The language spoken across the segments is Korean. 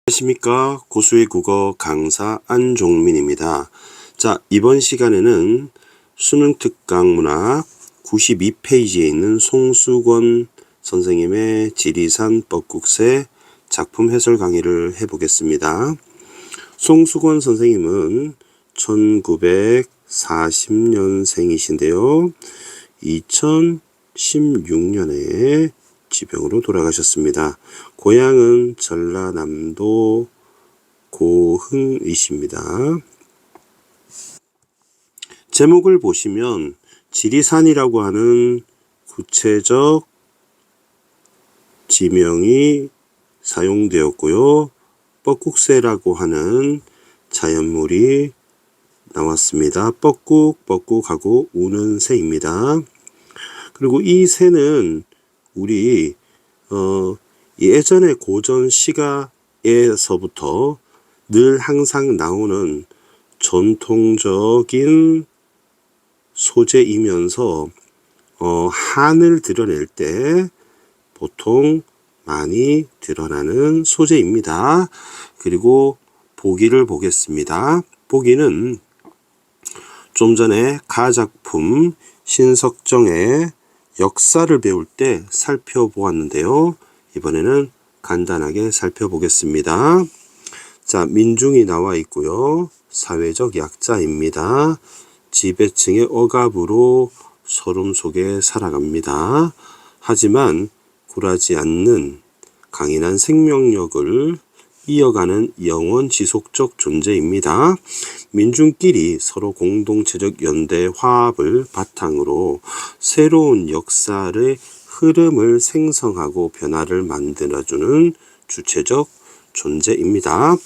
안녕하십니까. 고수의 국어 강사 안종민입니다. 자, 이번 시간에는 수능 특강 문학 92페이지에 있는 송수권 선생님의 지리산 뻐꾹새 작품 해설 강의를 해보겠습니다. 송수권 선생님은 1940년생이신데요. 2016년에 지병으로 돌아가셨습니다. 고향은 전라남도 고흥이십니다. 제목을 보시면 지리산이라고 하는 구체적 지명이 사용되었고요. 뻐꾹새라고 하는 자연물이 나왔습니다. 뻐꾹뻐꾹하고 우는 새입니다. 그리고 이 새는 우리 예전에 고전 시가에서부터 늘 항상 나오는 전통적인 소재이면서 한을 드러낼 때 보통 많이 드러나는 소재입니다. 그리고 보기를 보겠습니다. 보기는 좀 전에 가작품 신석정의 역사를 배울 때 살펴보았는데요. 이번에는 간단하게 살펴보겠습니다. 자, 민중이 나와 있고요. 사회적 약자입니다. 지배층의 억압으로 서름 속에 살아갑니다. 하지만 굴하지 않는 강인한 생명력을 이어가는 영원 지속적 존재입니다. 민중끼리 서로 공동체적 연대 화합을 바탕으로 새로운 역사의 흐름을 생성하고 변화를 만들어주는 주체적 존재입니다.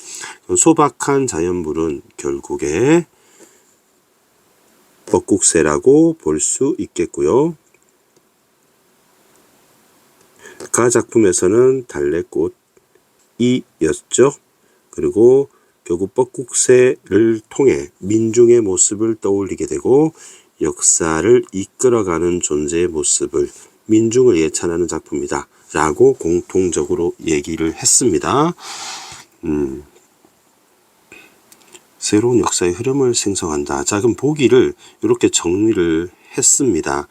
소박한 자연물은 결국에 뻐꾹새라고 볼 수 있겠고요. 가작품에서는 달래꽃이었죠. 그리고 결국 뻐꾹새를 통해 민중의 모습을 떠올리게 되고 역사를 이끌어가는 존재의 모습을 민중을 예찬하는 작품이다 라고 공통적으로 얘기를 했습니다. 새로운 역사의 흐름을 생성한다. 자, 그럼 보기를 이렇게 정리를 했습니다.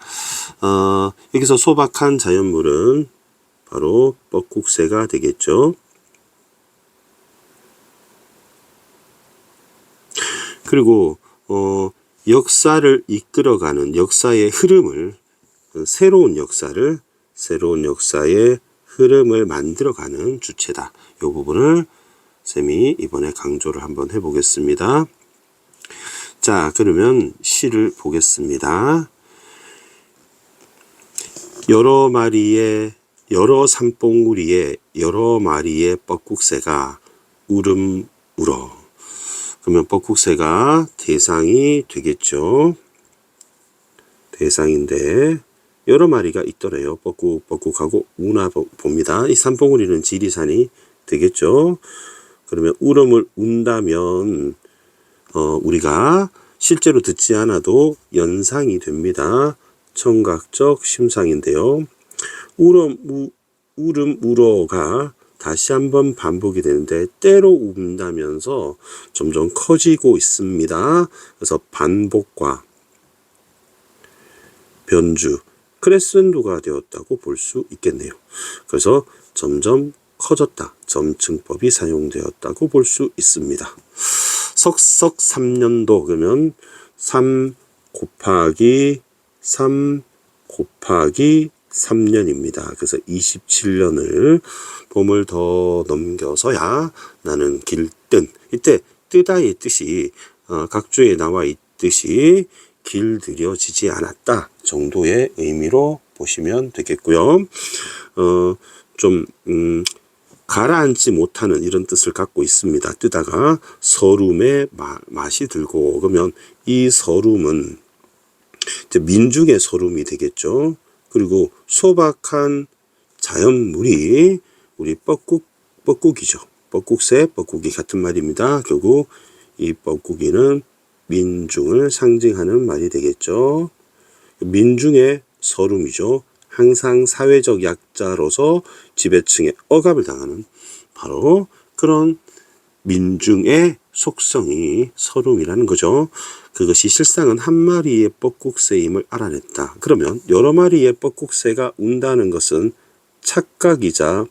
여기서 소박한 자연물은 바로 뻐꾹새가 되겠죠. 그리고 역사를 이끌어가는 역사의 흐름을 새로운 역사의 흐름을 만들어가는 주체다. 이 부분을 쌤이 이번에 강조를 한번 해보겠습니다. 자, 그러면 시를 보겠습니다. 여러 산봉우리에 여러 마리의 뻐꾹새가 울음 울어. 그러면 뻐꾹새가 대상이 되겠죠. 대상인데 여러 마리가 있더래요. 뻐꾹뻐꾹하고 우나 봅니다. 이 산봉우리는 지리산이 되겠죠. 그러면 울음을 운다면 우리가 실제로 듣지 않아도 연상이 됩니다. 청각적 심상인데요. 울음 울어가 다시 한번 반복이 되는데 때로 운다면서 점점 커지고 있습니다. 그래서 반복과 변주, 크레센도가 되었다고 볼 수 있겠네요. 그래서 점점 커졌다. 점층법이 사용되었다고 볼 수 있습니다. 석석 3년도 그러면 3 곱하기 3년입니다. 그래서 27년을 봄을 더 넘겨서야 나는 길뜬. 이때 뜨다의 뜻이 각주에 나와 있듯이 길들여지지 않았다 정도의 의미로 보시면 되겠고요. 가라앉지 못하는 이런 뜻을 갖고 있습니다. 뜨다가 서름의 맛이 들고 그러면 이 서름은 이제 민중의 서름이 되겠죠. 그리고 소박한 자연물이 우리 뻐꾹이죠. 뻐꾹새, 뻐꾹이 같은 말입니다. 결국 이 뻐꾹이는 민중을 상징하는 말이 되겠죠. 민중의 서름이죠. 항상 사회적 약자로서 지배층의 억압을 당하는 바로 그런 민중의 속성이 서름이라는 거죠. 그것이 실상은 한 마리의 뻐꾹새임을 알아냈다. 그러면 여러 마리의 뻐꾹새가 운다는 것은 착각이자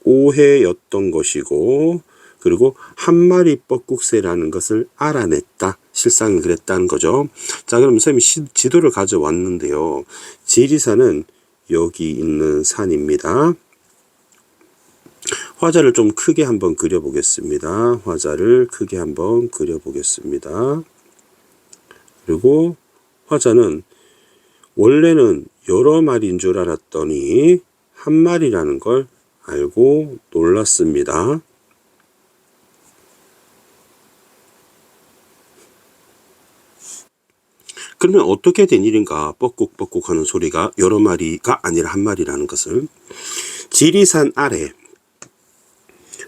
오해였던 것이고, 그리고 한 마리 뻐꾹새라는 것을 알아냈다. 실상은 그랬다는 거죠. 자, 그럼 선생님이 지도를 가져왔는데요. 지리산은 여기 있는 산입니다. 화자를 좀 크게 한번 그려보겠습니다. 화자를 크게 한번 그려보겠습니다. 그리고 화자는 원래는 여러 마리인 줄 알았더니 한 마리라는 걸 알고 놀랐습니다. 그러면 어떻게 된 일인가? 뻐꾹뻐꾹 하는 소리가 여러 마리가 아니라 한 마리라는 것을. 지리산 아래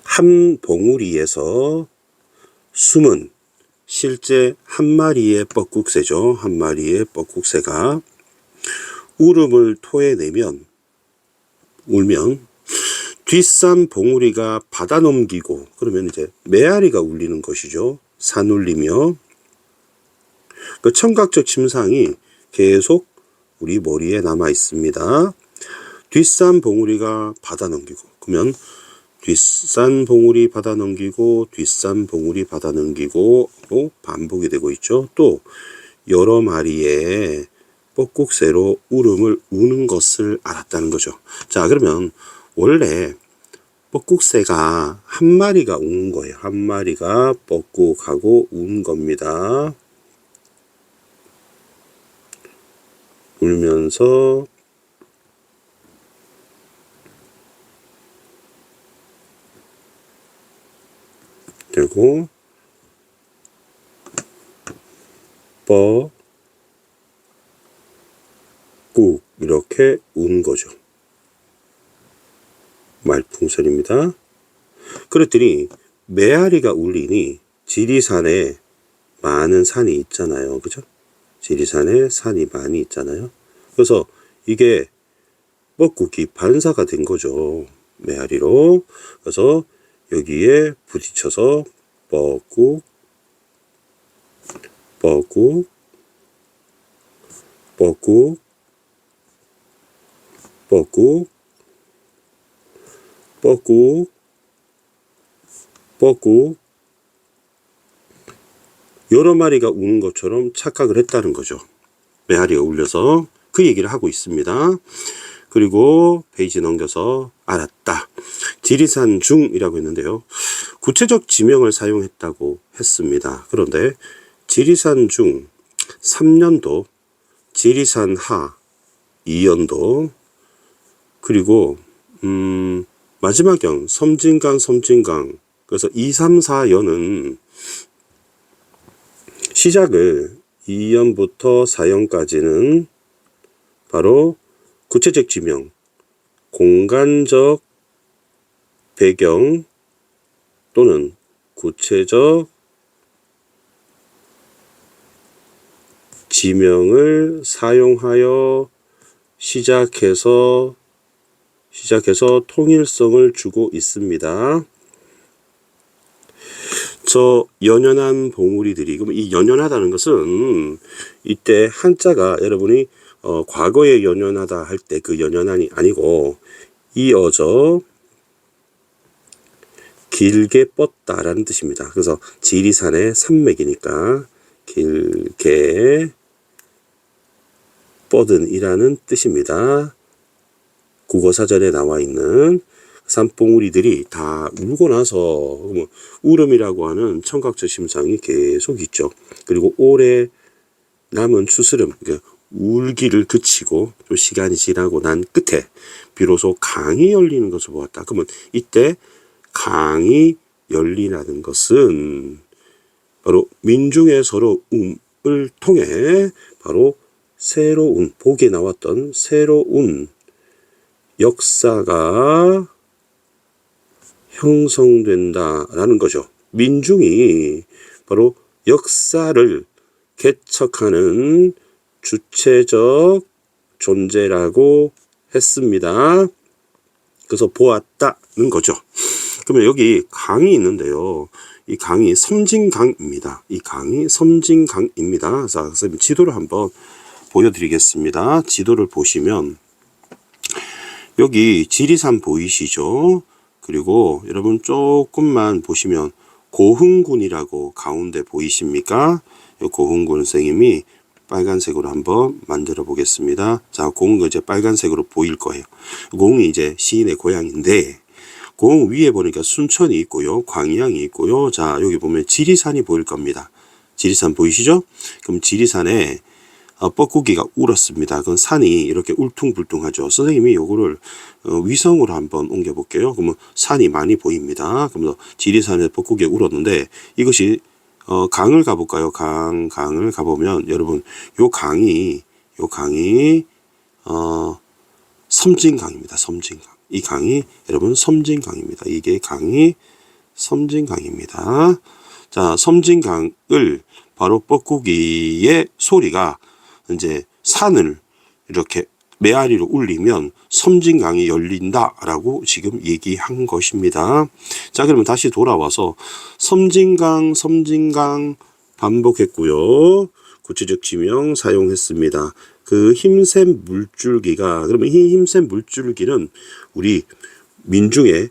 한 봉우리에서 숨은 실제 한 마리의 뻐꾹새죠. 한 마리의 뻐꾹새가 울음을 토해내면, 울면 뒷산 봉우리가 받아넘기고, 그러면 이제 메아리가 울리는 것이죠. 산울리며. 그 청각적 침상이 계속 우리 머리에 남아 있습니다. 뒷산 봉우리가 받아넘기고, 그러면 뒷산 봉우리 받아넘기고, 뒷산 봉우리 받아넘기고, 또 반복이 되고 있죠. 또 여러 마리의 뻐꾹새로 울음을 우는 것을 알았다는 거죠. 자, 그러면 원래 뻐꾹새가 한 마리가 우는 거예요. 한 마리가 뻐꾹하고 운 겁니다. 울면서 그리고 뻐 꾹 이렇게 운 거죠. 말풍선입니다. 그랬더니 메아리가 울리니 지리산에 많은 산이 있잖아요. 그죠? 지리산에 산이 많이 있잖아요. 그래서 이게 뻐꾹이 반사가 된 거죠. 메아리로. 그래서 여기에 부딪혀서 뻐꾹, 뻐꾹, 뻐꾹, 뻐꾹, 뻐꾹, 뻐꾹, 여러 마리가 우는 것처럼 착각을 했다는 거죠. 메아리가 울려서 그 얘기를 하고 있습니다. 그리고 페이지 넘겨서 알았다. 지리산 중이라고 했는데요. 구체적 지명을 사용했다고 했습니다. 그런데 지리산 중 3년도, 지리산 하 2연도, 그리고 마지막형 섬진강, 그래서 2, 3, 4연은 시작을 2연부터 4연까지는 바로 구체적 지명, 공간적 배경 또는 구체적 지명을 사용하여 시작해서 통일성을 주고 있습니다. 저 연연한 봉우리들이, 그럼 이 연연하다는 것은 이때 한자가 여러분이 과거에 연연하다 할 때 그 연연한이 아니고 이어져 길게 뻗다라는 뜻입니다. 그래서 지리산의 산맥이니까 길게 뻗은 이라는 뜻입니다. 국어사전에 나와 있는 산봉우리들이 다 울고 나서 울음이라고 하는 청각적 심상이 계속 있죠. 그리고 오래 남은 추스름, 그러니까 울기를 그치고 좀 시간이 지나고 난 끝에 비로소 강이 열리는 것을 보았다. 그러면 이때 강이 열리라는 것은 바로 민중의 서러움을 통해 바로 새로운, 복에 나왔던 새로운 역사가 형성된다라는 거죠. 민중이 바로 역사를 개척하는 주체적 존재라고 했습니다. 그래서 보았다는 거죠. 그러면 여기 강이 있는데요. 이 강이 섬진강입니다. 이 강이 섬진강입니다. 자, 선생님 지도를 한번 보여드리겠습니다. 지도를 보시면 여기 지리산 보이시죠? 그리고 여러분 조금만 보시면 고흥군이라고 가운데 보이십니까? 이 고흥군 선생님이 빨간색으로 한번 만들어 보겠습니다. 자, 고흥은 이제 빨간색으로 보일 거예요. 고흥이 이제 시인의 고향인데, 고흥 위에 보니까 순천이 있고요, 광양이 있고요. 자, 여기 보면 지리산이 보일 겁니다. 지리산 보이시죠? 그럼 지리산에 뻐꾸기가 울었습니다. 그건 산이 이렇게 울퉁불퉁하죠. 선생님이 요거를 위성으로 한번 옮겨 볼게요. 그러면 산이 많이 보입니다. 그러면 지리산에 뻐꾸기가 울었는데, 이것이 강을 가볼까요? 강을 가보면 여러분 요 강이 섬진강입니다. 섬진강. 이 강이 여러분 섬진강입니다. 이게 강이 섬진강입니다. 자, 섬진강을 바로 뻐꾸기의 소리가 이제 산을 이렇게 메아리로 울리면 섬진강이 열린다라고 지금 얘기한 것입니다. 자, 그러면 다시 돌아와서 섬진강 반복했고요. 구체적 지명 사용했습니다. 그 힘센 물줄기가, 그러면 이 힘센 물줄기는 우리 민중의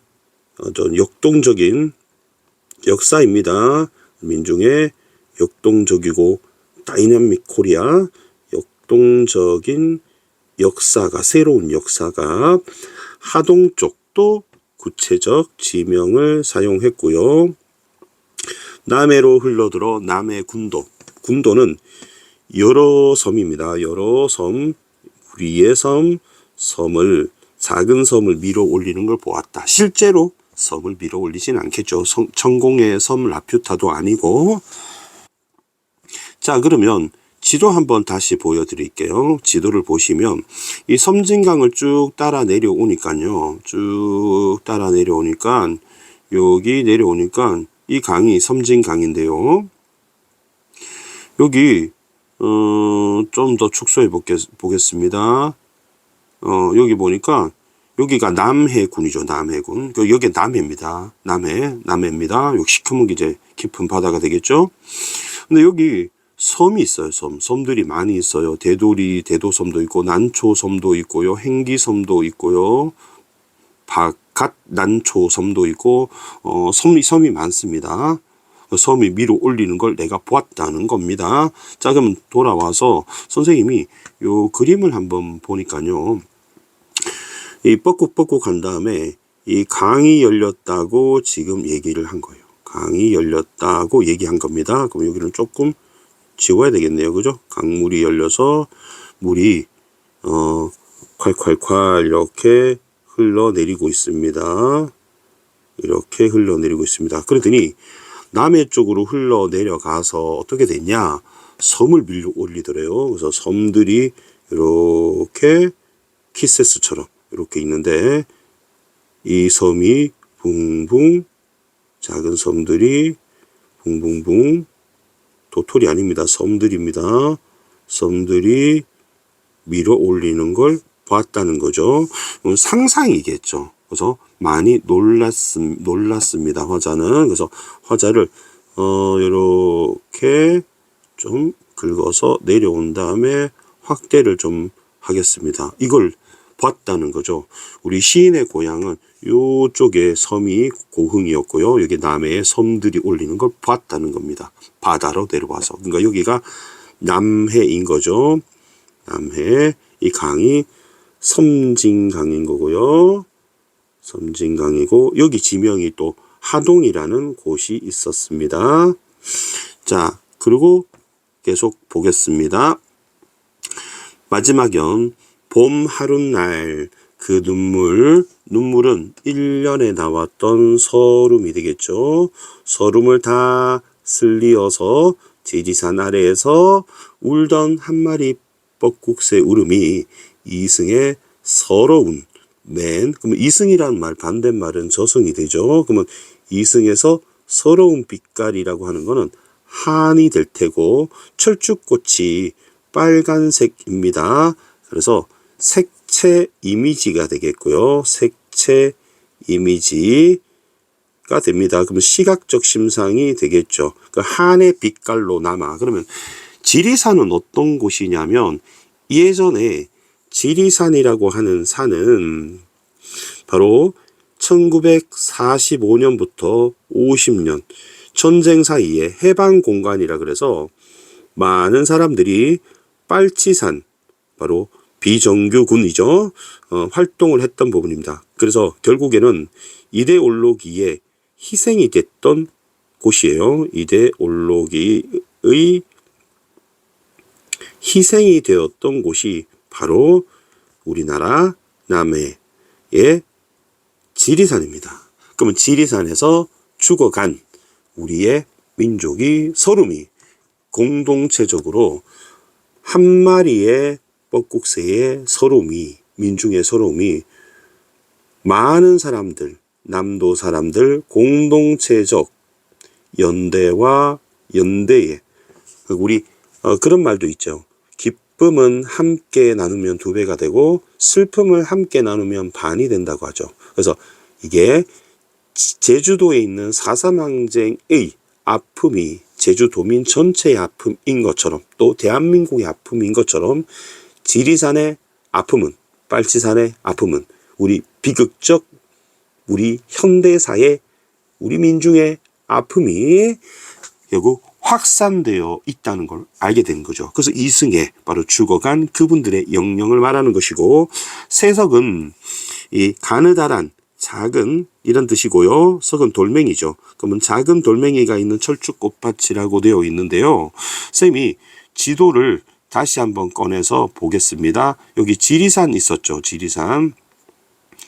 어떤 역동적인 역사입니다. 민중의 역동적이고 다이나믹 코리아, 역동적인 역사가, 새로운 역사가, 하동 쪽도 구체적 지명을 사용했고요. 남해로 흘러들어 남해군도. 군도는 여러 섬입니다. 여러 섬, 우리의 섬을, 작은 섬을 밀어 올리는 걸 보았다. 실제로 섬을 밀어 올리진 않겠죠. 천공의 섬 라퓨타도 아니고. 자, 그러면 지도 한번 다시 보여드릴게요. 지도를 보시면 이 섬진강을 쭉 따라 내려오니까요. 쭉 따라 내려오니까 여기 내려오니까 이 강이 섬진강인데요. 여기 좀 더 축소해 보겠습니다. 여기 보니까 여기가 남해군이죠. 남해군. 여기 남해입니다. 남해입니다. 여기 시커먼 이제 깊은 바다가 되겠죠. 근데 여기 섬이 있어요. 섬들이 많이 있어요. 대도섬도 있고, 난초섬도 있고요, 행기섬도 있고요, 난초섬도 있고, 섬이 많습니다. 섬이 위로 올리는 걸 내가 보았다는 겁니다. 자, 그럼 돌아와서 선생님이 요 그림을 한번 보니까요, 이 뻐꾹뻐꾹 한 다음에 이 강이 열렸다고 지금 얘기를 한 거예요. 강이 열렸다고 얘기한 겁니다. 그럼 여기는 조금 지워야 되겠네요. 그죠? 강물이 열려서 물이 콸콸콸 이렇게 흘러내리고 있습니다. 이렇게 흘러내리고 있습니다. 그러더니 남해 쪽으로 흘러내려가서 어떻게 됐냐? 섬을 밀어 올리더래요. 그래서 섬들이 이렇게 키세스처럼 이렇게 있는데, 이 섬이 붕붕, 작은 섬들이 붕붕붕, 도토리 아닙니다. 섬들입니다. 섬들이 밀어 올리는 걸 봤다는 거죠. 상상이겠죠. 그래서 많이 놀랐습니다. 화자는. 그래서 화자를 이렇게 좀 긁어서 내려온 다음에 확대를 좀 하겠습니다. 이걸 봤다는 거죠. 우리 시인의 고향은 요쪽에 섬이 고흥이었고요. 여기 남해에 섬들이 올리는 걸 봤다는 겁니다. 바다로 내려와서. 그러니까 여기가 남해인 거죠. 남해. 이 강이 섬진강인 거고요. 섬진강이고, 여기 지명이 또 하동이라는 곳이 있었습니다. 자, 그리고 계속 보겠습니다. 마지막은 봄 하룻날 그 눈물은 1년에 나왔던 서름이 되겠죠. 서름을 다 쓸리어서 지리산 아래에서 울던 한 마리 뻐꾹새 울음이 이승의 서러운 그러면 이승이라는 말 반대말은 저승이 되죠. 그러면 이승에서 서러운 빛깔이라고 하는 거는 한이 될 테고, 철쭉꽃이 빨간색입니다. 그래서 색채 이미지가 되겠고요. 색채 이미지. 됩니다. 그러면 시각적 심상이 되겠죠. 그 한의 빛깔로 남아. 그러면 지리산은 어떤 곳이냐면 예전에 지리산이라고 하는 산은 바로 1945년부터 50년 전쟁 사이에 해방 공간이라 그래서 많은 사람들이 빨치산, 바로 비정규군이죠. 활동을 했던 부분입니다. 그래서 결국에는 이데올로기의 희생이 됐던 곳이에요. 이데올로기의 희생이 되었던 곳이 바로 우리나라 남해의 지리산입니다. 그러면 지리산에서 죽어간 우리의 민족이 서름이 공동체적으로 한 마리의 뻐꾹새의 서름이, 민중의 서름이 많은 사람들, 남도 사람들 공동체적 연대와 연대에, 우리 그런 말도 있죠. 기쁨은 함께 나누면 2배가 되고 슬픔을 함께 나누면 반이 된다고 하죠. 그래서 이게 제주도에 있는 4.3 항쟁의 아픔이 제주도민 전체의 아픔인 것처럼, 또 대한민국의 아픔인 것처럼 지리산의 아픔은, 빨치산의 아픔은 우리 비극적 우리 현대사의 우리 민중의 아픔이 결국 확산되어 있다는 걸 알게 된 거죠. 그래서 이승에 바로 죽어간 그분들의 영령을 말하는 것이고, 세석은 이 가느다란 작은 이런 뜻이고요. 석은 돌멩이죠. 그러면 작은 돌멩이가 있는 철쭉꽃밭이라고 되어 있는데요. 쌤이 지도를 다시 한번 꺼내서 보겠습니다. 여기 지리산 있었죠. 지리산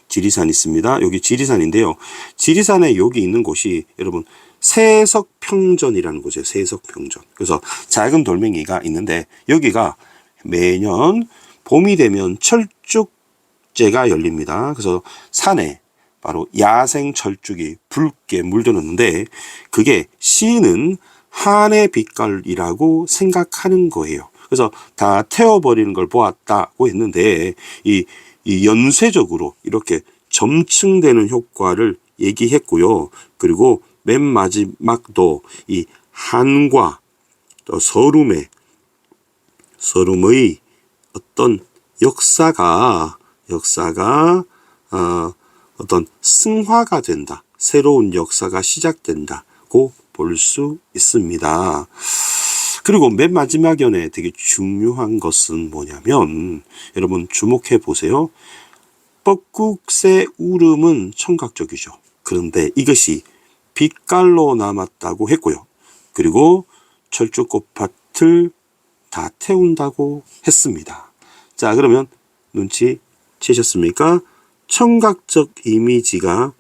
있습니다. 여기 지리산인데요. 지리산에 여기 있는 곳이 여러분 세석평전이라는 곳이에요. 세석평전. 그래서 작은 돌멩이가 있는데 여기가 매년 봄이 되면 철쭉제가 열립니다. 그래서 산에 바로 야생 철쭉이 붉게 물들었는데 그게 시인은 한의 빛깔이라고 생각하는 거예요. 그래서 다 태워버리는 걸 보았다고 했는데 이 연쇄적으로 이렇게 점층되는 효과를 얘기했고요. 그리고 맨 마지막도 이 한과 또 서름의 어떤 역사가 어떤 승화가 된다. 새로운 역사가 시작된다고 볼 수 있습니다. 그리고 맨 마지막 연에 되게 중요한 것은 뭐냐면 여러분 주목해 보세요. 뻐꾹새 울음은 청각적이죠. 그런데 이것이 빛깔로 남았다고 했고요. 그리고 철쭉꽃밭을 다 태운다고 했습니다. 자, 그러면 눈치 채셨습니까? 청각적 이미지가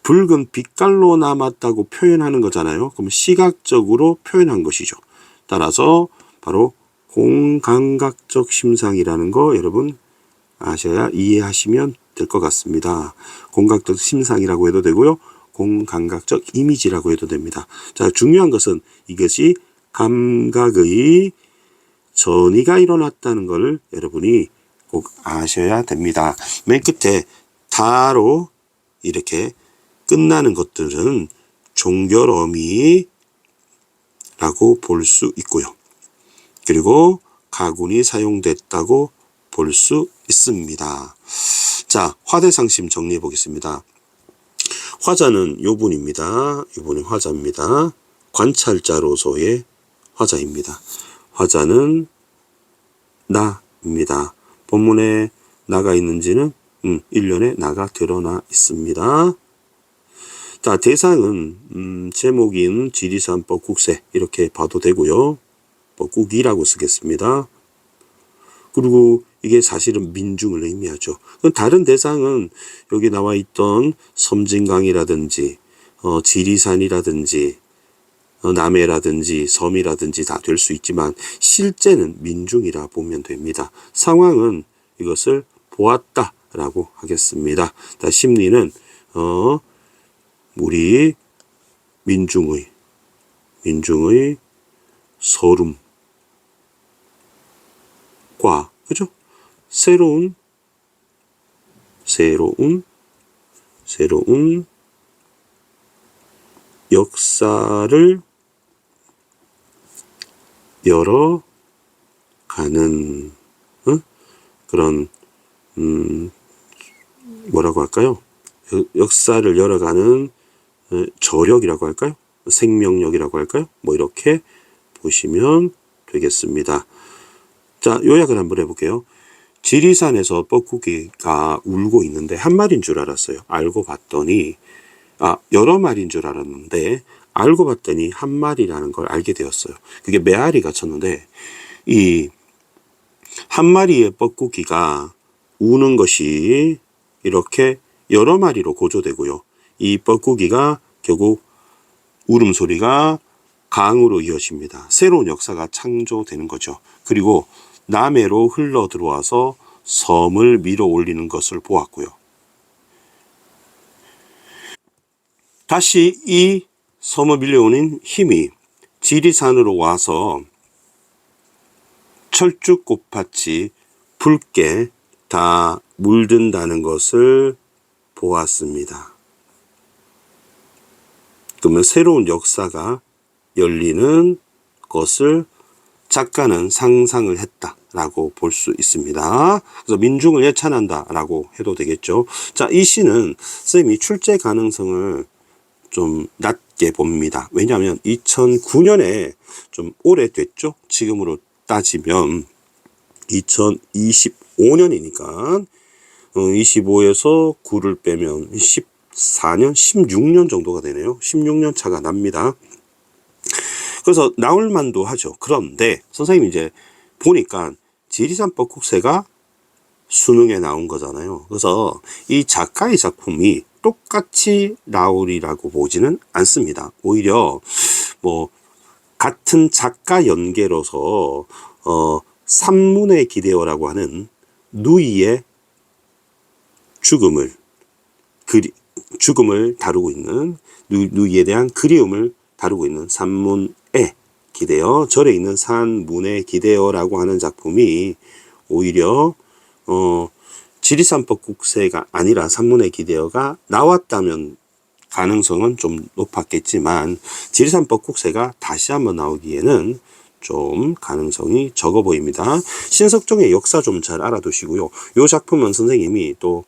붉은 빛깔로 남았다고 표현하는 거잖아요. 그럼 시각적으로 표현한 것이죠. 따라서 바로 공감각적 심상이라는 거 여러분 아셔야 이해하시면 될 것 같습니다. 공각적 심상이라고 해도 되고요. 공감각적 이미지라고 해도 됩니다. 자, 중요한 것은 이것이 감각의 전이가 일어났다는 것을 여러분이 꼭 아셔야 됩니다. 맨 끝에 다로 이렇게 끝나는 것들은 종결어미라고 볼 수 있고요. 그리고 가군이 사용됐다고 볼 수 있습니다. 자, 화대상심 정리해 보겠습니다. 화자는 요분입니다. 요분이 화자입니다. 관찰자로서의 화자입니다. 화자는 나입니다. 본문에 나가 있는지는 1년에 나가 드러나 있습니다. 자, 대상은 제목인 지리산 뻐꾹새 이렇게 봐도 되고요. 뻐꾹이라고 쓰겠습니다. 그리고 이게 사실은 민중을 의미하죠. 다른 대상은 여기 나와 있던 섬진강이라든지 지리산이라든지 남해라든지 섬이라든지 다 될 수 있지만 실제는 민중이라 보면 됩니다. 상황은 이것을 보았다라고 하겠습니다. 심리는 우리 민중의 서름과 그죠? 새로운 역사를 열어가는 그런 뭐라고 할까요? 역사를 열어가는 저력이라고 할까요? 생명력이라고 할까요? 뭐 이렇게 보시면 되겠습니다. 자, 요약을 한번 해볼게요. 지리산에서 뻐꾸기가 울고 있는데 한 마리인 줄 알았어요. 알고 봤더니 여러 마리인 줄 알았는데 알고 봤더니 한 마리라는 걸 알게 되었어요. 그게 메아리가 쳤는데 이 한 마리의 뻐꾸기가 우는 것이 이렇게 여러 마리로 고조되고요. 이 뻐꾸기가 결국 울음소리가 강으로 이어집니다. 새로운 역사가 창조되는 거죠. 그리고 남해로 흘러 들어와서 섬을 밀어 올리는 것을 보았고요. 다시 이 섬을 밀려오는 힘이 지리산으로 와서 철쭉꽃밭이 붉게 다 물든다는 것을 보았습니다. 그러면 새로운 역사가 열리는 것을 작가는 상상을 했다라고 볼 수 있습니다. 그래서 민중을 예찬한다라고 해도 되겠죠. 자, 이 시는 쌤이 출제 가능성을 좀 낮게 봅니다. 왜냐하면 2009년에 좀 오래됐죠. 지금으로 따지면 2025년이니까 25에서 9를 빼면 14년, 16년 정도가 되네요. 16년 차가 납니다. 그래서 나올 만도 하죠. 그런데 선생님이 이제 보니까 지리산 뻐국새가 수능에 나온 거잖아요. 그래서 이 작가의 작품이 똑같이 나오리라고 보지는 않습니다. 오히려 뭐 같은 작가 연계로서 산문의 기대어라고 하는 누이의 죽음을 다루고 있는 누이에 대한 그리움을 다루고 있는 산문의 기대어, 절에 있는 산문의 기대어라고 하는 작품이 오히려 지리산 뻐국새가 아니라 산문의 기대어가 나왔다면 가능성은 좀 높았겠지만 지리산 뻐국새가 다시 한번 나오기에는 좀 가능성이 적어 보입니다. 신석종의 역사 좀 잘 알아두시고요. 이 작품은 선생님이 또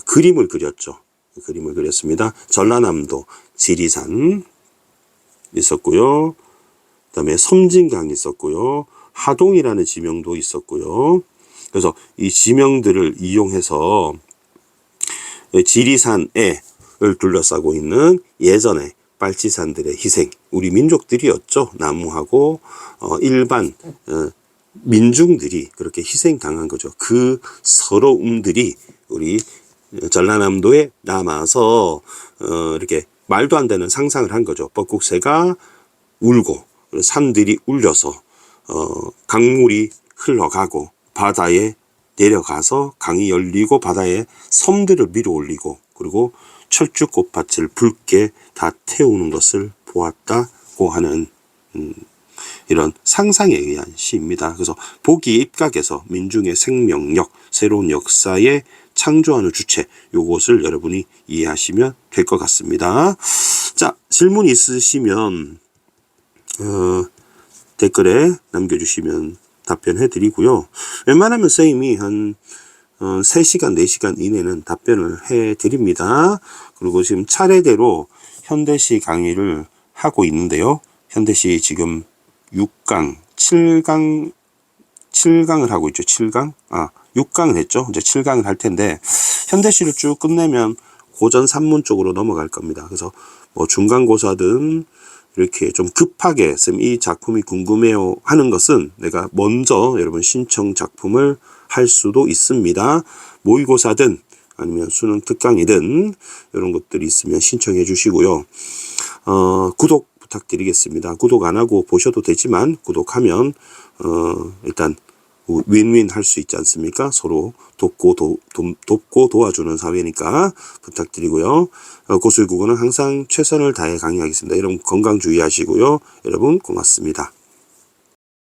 그림을 그렸죠. 그림을 그렸습니다. 전라남도 지리산 있었고요. 그 다음에 섬진강 있었고요. 하동이라는 지명도 있었고요. 그래서 이 지명들을 이용해서 지리산에 을 둘러싸고 있는 예전의 빨치산들의 희생, 우리 민족들이었죠. 나무하고 일반 민중들이 그렇게 희생당한 거죠. 그 서러움들이 우리 전라남도에 남아서 이렇게 말도 안 되는 상상을 한 거죠. 뻐국새가 울고 산들이 울려서 강물이 흘러가고 바다에 내려가서 강이 열리고 바다에 섬들을 밀어 올리고 그리고 철쭉꽃밭을 붉게 다 태우는 것을 보았다고 하는 이런 상상에 의한 시입니다. 그래서 보기의 입각에서 민중의 생명력, 새로운 역사의 창조하는 주체, 요것을 여러분이 이해하시면 될 것 같습니다. 자, 질문 있으시면 댓글에 남겨주시면 답변해 드리고요. 웬만하면 선생님이 한 3시간, 4시간 이내는 답변을 해 드립니다. 그리고 지금 차례대로 현대시 강의를 하고 있는데요. 현대시 지금 6강, 7강을 하고 있죠. 7강? 6강을 했죠. 이제 7강을 할 텐데, 현대시를 쭉 끝내면 고전 산문 쪽으로 넘어갈 겁니다. 그래서 뭐 중간고사든 이렇게 좀 급하게 쌤 이 작품이 궁금해요 하는 것은 내가 먼저 여러분 신청 작품을 할 수도 있습니다. 모의고사든 아니면 수능 특강이든 이런 것들이 있으면 신청해 주시고요. 구독 부탁드리겠습니다. 구독 안 하고 보셔도 되지만 구독하면 일단 윈윈 할 수 있지 않습니까? 서로 돕고 도와주는 사회니까 부탁드리고요. 고수의 국어는 항상 최선을 다해 강의하겠습니다. 여러분 건강 주의하시고요. 여러분 고맙습니다.